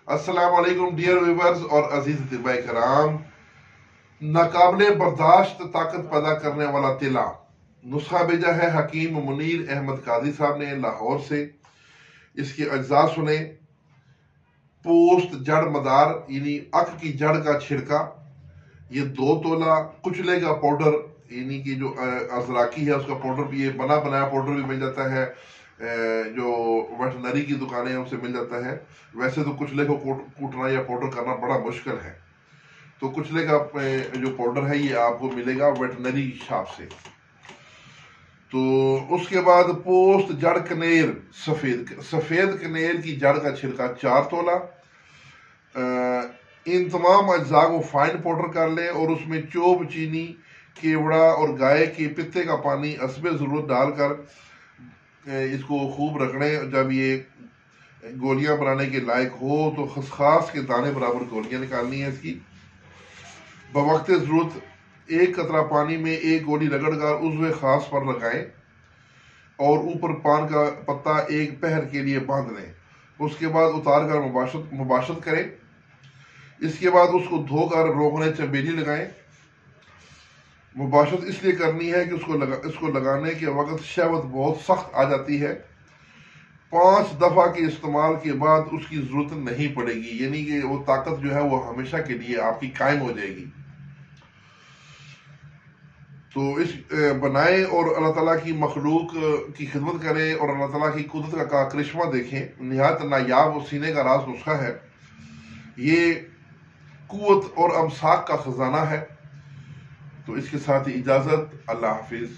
السلام علیکم dear viewers اور عزیز طلباء کرام. ناقابل برداشت طاقت پیدا کرنے والا تیلا نسخہ بھیجا ہے حکیم منیر احمد قاضی صاحب نے لاہور سے. اس کے اجزاء سنیں. پوست جڑ مدار یعنی اک کی جڑ کا چھڑکا، یہ 2 تولہ. کچلے کا پاؤڈر یعنی کہ جو ازراکی ہے اس کا پاؤڈر بھی، یہ بنا بنایا پاؤڈر بھی مل جاتا ہے، جو ویٹرنری کی دکانیں ان سے مل جاتا ہے. ویسے تو کچلے کو کوٹنا یا پاؤڈر کرنا بڑا مشکل ہے، تو کچلے کا جو پاؤڈر ہے یہ آپ کو ملے گا ویٹرنری شاپ سے. تو اس کے بعد پوست جڑ کنیر، سفید کنیر کی جڑ کا چھلکا 4 تولہ. ان تمام اجزاء کو فائن پاؤڈر کر لیں اور اس میں چوب، چینی، کیوڑا اور گائے کے پتے کا پانی حسب ضرورت ڈال کر اس کو خوب رگڑیں. جب یہ گولیاں بنانے کے لائق ہو تو خسخاس کے دانے برابر گولیاں نکالنی ہے اس کی. بوقت ضرورت 1 قطرہ پانی میں 1 گولی رگڑ کر عضو خاص پر لگائیں اور اوپر پان کا پتا 1 پہر کے لیے باندھ لیں. اس کے بعد اتار کر مباشرت کریں. اس کے بعد اس کو دھو کر روغن چنبیلی لگائیں. مباشرت اس لیے کرنی ہے کہ اس کو لگانے کے وقت شہوت بہت سخت آ جاتی ہے. 5 دفعہ کے استعمال کے بعد اس کی ضرورت نہیں پڑے گی، یعنی کہ وہ طاقت جو ہے وہ ہمیشہ کے لیے آپ کی قائم ہو جائے گی. تو اس بنائیں اور اللہ تعالیٰ کی مخلوق کی خدمت کریں اور اللہ تعالیٰ کی قدرت کا کرشمہ دیکھیں. نہایت نایاب و سینے کا راز نسخہ ہے. یہ قوت اور امساک کا خزانہ ہے. تو اس کے ساتھ اجازت. اللہ حافظ.